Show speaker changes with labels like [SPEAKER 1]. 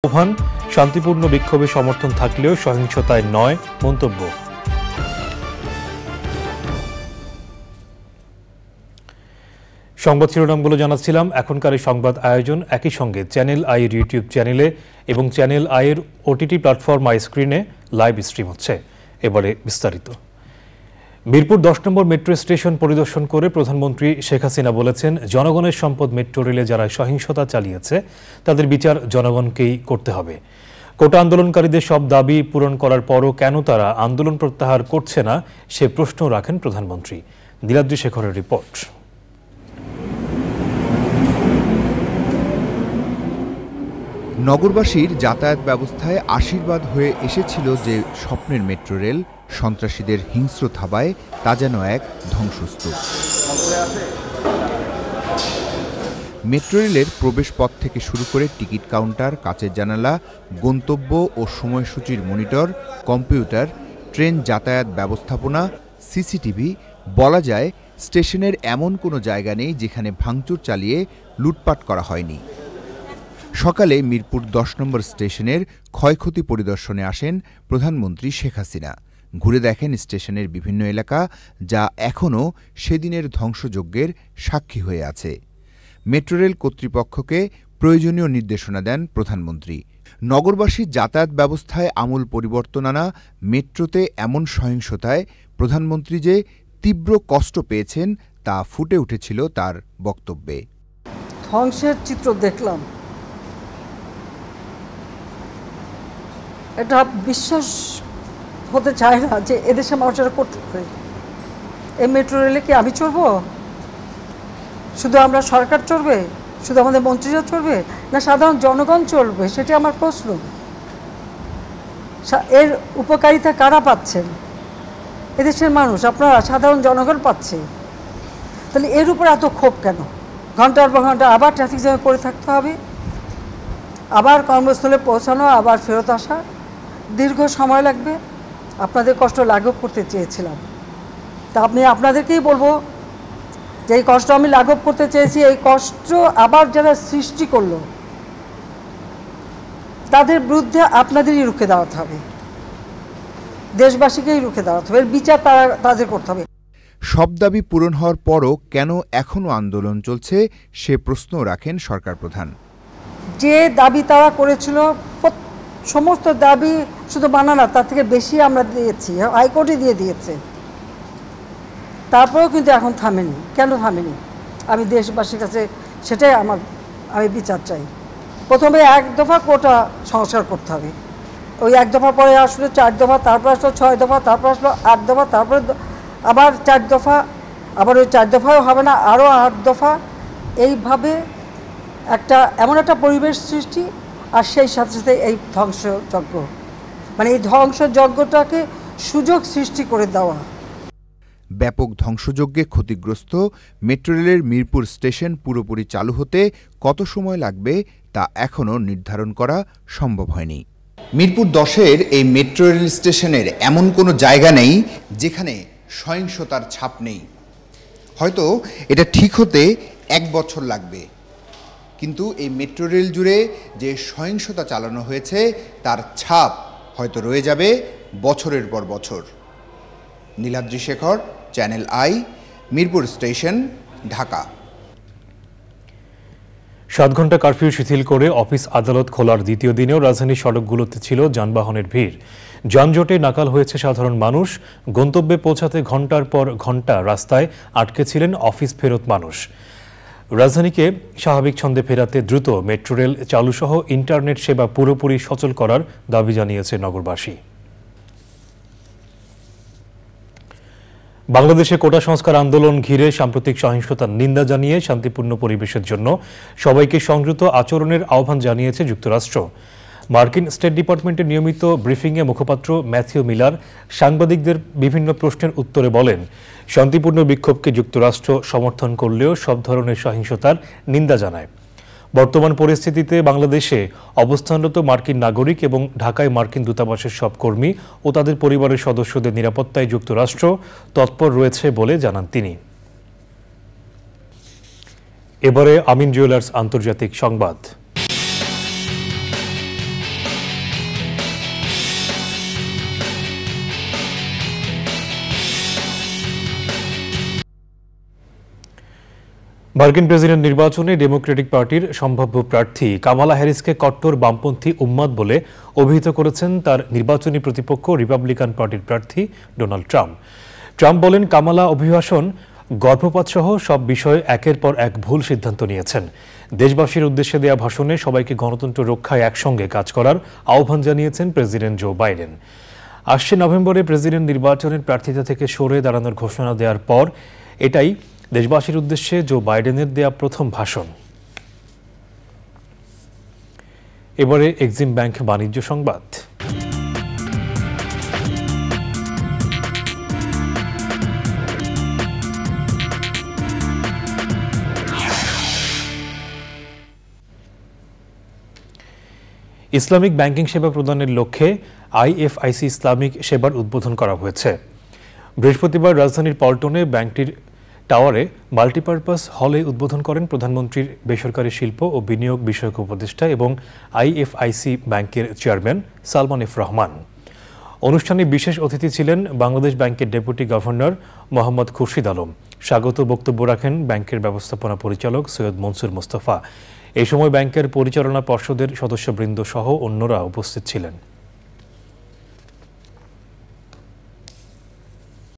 [SPEAKER 1] আহ্বান শান্তিপূর্ণ বিক্ষোভে সমর্থন থাকলেও সহিংসতায় নয় মন্তব্য। সংবাদ শিরোনামগুলো জানাচ্ছিলাম। এখনকার এই সংবাদ আয়োজন একই সঙ্গে চ্যানেল আইয়ের ইউটিউব চ্যানেলে এবং চ্যানেল আইয়ের ওটিটি প্ল্যাটফর্ম আই স্ক্রিনে লাইভ স্ট্রিম হচ্ছে। এবারে বিস্তারিত। মিরপুর 10 নম্বর মেট্রো স্টেশন পরিদর্শন করে প্রধানমন্ত্রী শেখ হাসিনা বলেছেন, জনগণের সম্পদ মেট্রো রেলে যারা সহিংসতা চালিয়েছে তাদের বিচার জনগণকেই করতে হবে। কোটা আন্দোলনকারীদের সব দাবি পূরণ করার পরও কেন তারা আন্দোলন প্রত্যাহার করছে না সে প্রশ্ন রাখেন প্রধানমন্ত্রী। নীলাদ্রি শেখরের রিপোর্ট।
[SPEAKER 2] নগরবাসীর যাতায়াত ব্যবস্থায় আশীর্বাদ হয়ে এসেছিল যে স্বপ্নের মেট্রো রেল, সন্ত্রাসীদের হিংস্র থাবায় তা যেন এক ধ্বংসস্তূপ। মেট্রো রেলের প্রবেশপথ থেকে শুরু করে টিকিট কাউন্টার, কাচের জানালা, গন্তব্য ও সময়সূচির মনিটর, কম্পিউটার, ট্রেন যাতায়াত ব্যবস্থাপনা, সিসিটিভি, বলা যায় স্টেশনের এমন কোনো জায়গা নেই যেখানে ভাঙচুর চালিয়ে লুটপাট করা হয়নি। সকালে মিরপুর 10 নম্বর স্টেশনের ক্ষয়ক্ষতি পরিদর্শনে আসেন প্রধানমন্ত্রী শেখ হাসিনা। ঘুরে দেখেন স্টেশনের বিভিন্ন এলাকা, যা এখনও সেদিনের ধ্বংসযজ্ঞের সাক্ষী হয়ে আছে। মেট্রো রেল কর্তৃপক্ষকে প্রয়োজনীয় নির্দেশনা দেন প্রধানমন্ত্রী। নগরবাসীর যাতায়াত ব্যবস্থায় আমূল পরিবর্তন আনা মেট্রোতে এমন সহিংসতায় প্রধানমন্ত্রী যে তীব্র কষ্ট পেয়েছেন তা ফুটে উঠেছিল তার বক্তব্যে।
[SPEAKER 3] ধ্বংসের চিত্র দেখলাম, এটা বিশ্বাস হতে চায় না যে এদেশে মানুষেরা করতে পারে। এই মেট্রো রেলে কি আমি চড়বো? শুধু আমরা সরকার চড়বে? শুধু আমাদের মন্ত্রীরা চড়বে? না সাধারণ জনগণ চলবে? সেটি আমার প্রশ্ন। এর উপকারিতা কারা পাচ্ছেন? এদেশের মানুষ, আপনারা, সাধারণ জনগণ পাচ্ছে। তাহলে এর উপর এত ক্ষোভ কেন? ঘন্টার পর ঘন্টা আবার ট্রাফিক জ্যামে পড়ে থাকতে হবে, আবার কর্মস্থলে পৌঁছানো, আবার ফেরত আসা, দীর্ঘ সময় লাগবে। আপনাদের কষ্ট লাঘব করতে চেয়েছিলাম, তা আমি আপনাদেরকেই বলবো যে এই কষ্ট আমি লাঘব করতে চেয়েছি। এই কষ্ট আবার যারা সৃষ্টি করলো তাদের বিরুদ্ধে আপনাদেরই রুখে দাঁড়াতে হবে, দেশবাসীকেই রুখে দাঁড়াতে হবে। এর বিচার তাদের করতে হবে।
[SPEAKER 2] সব দাবি পূরণ হওয়ার পরও কেন এখনও আন্দোলন চলছে সে প্রশ্ন রাখেন সরকার প্রধান।
[SPEAKER 3] যে দাবি তারা করেছিল, সমস্ত দাবি শুধু মানা না, তার থেকে বেশি আমরা দিয়েছি, হাইকোর্টে দিয়ে দিয়েছে। তারপরেও কিন্তু এখন থামেনি। কেন থামেনি? আমি দেশবাসীর কাছে সেটাই আমি বিচার চাই। প্রথমে 1 দফা কোটা সংস্কার করতে হবে। ওই 1 দফা পরে আসলো 4 দফা, তারপর আসলো 6 দফা, তারপর আসলো 8 দফা, তারপরে আবার 4 দফা, আবার ওই 4 দফাও হবে না, আরও 8 দফা। এইভাবে এমন একটা পরিবেশ সৃষ্টি, আর সেই সাথে সাথে এই ধ্বংসযজ্ঞ, মানে এই ধ্বংসযজ্ঞটাকে সুযোগ সৃষ্টি করে দেওয়া।
[SPEAKER 2] ব্যাপক ধ্বংসযজ্ঞে ক্ষতিগ্রস্ত মেট্রো রেলের মিরপুর স্টেশন পুরোপুরি চালু হতে কত সময় লাগবে তা এখনও নির্ধারণ করা সম্ভব হয়নি। মিরপুর 10-এর এই মেট্রো রেল স্টেশনের এমন কোনো জায়গা নেই যেখানে সহিংসতার ছাপ নেই। হয়তো এটা ঠিক হতে 1 বছর লাগবে, কিন্তু এই মেট্রো রেল জুড়ে যে সহিংসতা চালানো হয়েছে তার ছাপ হয়তো রয়ে যাবে বছরের পর বছর। Niladri Shekhar, channel I, Mirpur station, Dhaka.
[SPEAKER 1] 7 ঘণ্টা কারফিউ শিথিল করে অফিস আদালত খোলার দ্বিতীয় দিনেও রাজধানীর সড়কগুলোতে ছিল যানবাহনের ভিড়। যানজটে নাকাল হয়েছে সাধারণ মানুষ। গন্তব্যে পৌঁছাতে ঘণ্টার পর ঘণ্টা রাস্তায় আটকে ছিলেন অফিস ফেরত মানুষ। রাজধানীকে স্বাভাবিক ছন্দে ফেরাতে দ্রুত মেট্রো রেল চালুসহ ইন্টারনেট সেবা পুরোপুরি সচল করার দাবি জানিয়েছে নগরবাসী। বাংলাদেশে কোটা সংস্কার আন্দোলন ঘিরে সাম্প্রতিক সহিংসতার নিন্দা জানিয়ে শান্তিপূর্ণ পরিবেশের জন্য সবাইকে সংযত আচরণের আহ্বান জানিয়েছে যুক্তরাষ্ট্র। মার্কিন স্টেট ডিপার্টমেন্টের নিয়মিত ব্রিফিংয়ে মুখপাত্র ম্যাথিউ মিলার সাংবাদিকদের বিভিন্ন প্রশ্নের উত্তরে বলেন, শান্তিপূর্ণ বিক্ষোভকে যুক্তরাষ্ট্র সমর্থন করলেও সব ধরনের সহিংসতার নিন্দা জানায়। বর্তমান পরিস্থিতিতে বাংলাদেশে অবস্থানরত মার্কিন নাগরিক এবং ঢাকায় মার্কিন দূতাবাসের সব কর্মী ও তাদের পরিবারের সদস্যদের নিরাপত্তায় যুক্তরাষ্ট্র তৎপর রয়েছে বলে জানান তিনি। এবারে আমিন জুয়েলার্স আন্তর্জাতিক সংবাদ। মার্কিন প্রেসিডেন্ট নির্বাচনে ডেমোক্রেটিক পার্টির সম্ভাব্য প্রার্থী কামালা হ্যারিসকে কট্টর বামপন্থী উম্মাদ বলে অভিহিত করেছেন তার নির্বাচনী প্রতিপক্ষ রিপাবলিকান পার্টির প্রার্থী ডোনাল্ড ট্রাম্প। ট্রাম্প বলেন, কামালা অভিবাসন, গর্ভপাত সহ সব বিষয়ে একের পর এক ভুল সিদ্ধান্ত নিয়েছেন। দেশবাসীর উদ্দেশ্যে দেয়া ভাষণে সবাইকে গণতন্ত্র রক্ষায় একসঙ্গে কাজ করার আহ্বান জানিয়েছেন প্রেসিডেন্ট জো বাইডেন। আসছে নভেম্বরে প্রেসিডেন্ট নির্বাচনের প্রার্থিতা থেকে সরে দাঁড়ানোর ঘোষণা দেওয়ার পর এটাই দেশবাসীর উদ্দেশ্যে জো বাইডেনের দেয়া প্রথম ভাষণ। এবারে এক্সিম ব্যাংক বাণিজ্য সংবাদ। ইসলামিক ব্যাংকিং সেবা প্রদানের লক্ষ্যে আইএফআইসি ইসলামিক সেবার উদ্বোধন করা হয়েছে। বৃহস্পতিবার রাজধানীর পল্টনে ব্যাংকটির টাওয়ারে মাল্টিপারপাস হলে উদ্বোধন করেন প্রধানমন্ত্রীর বেসরকারি শিল্প ও বিনিয়োগ বিষয়ক উপদেষ্টা এবং আইএফআইসি ব্যাংকের চেয়ারম্যান সালমান এফ রহমান। অনুষ্ঠানে বিশেষ অতিথি ছিলেন বাংলাদেশ ব্যাংকের ডেপুটি গভর্নর মোহাম্মদ খুরশিদ আলম। স্বাগত বক্তব্য রাখেন ব্যাংকের ব্যবস্থাপনা পরিচালক সৈয়দ মনসুর মোস্তফা। এই সময় ব্যাংকের পরিচালনা পর্ষদের সদস্যবৃন্দ সহ অন্যরা উপস্থিত ছিলেন।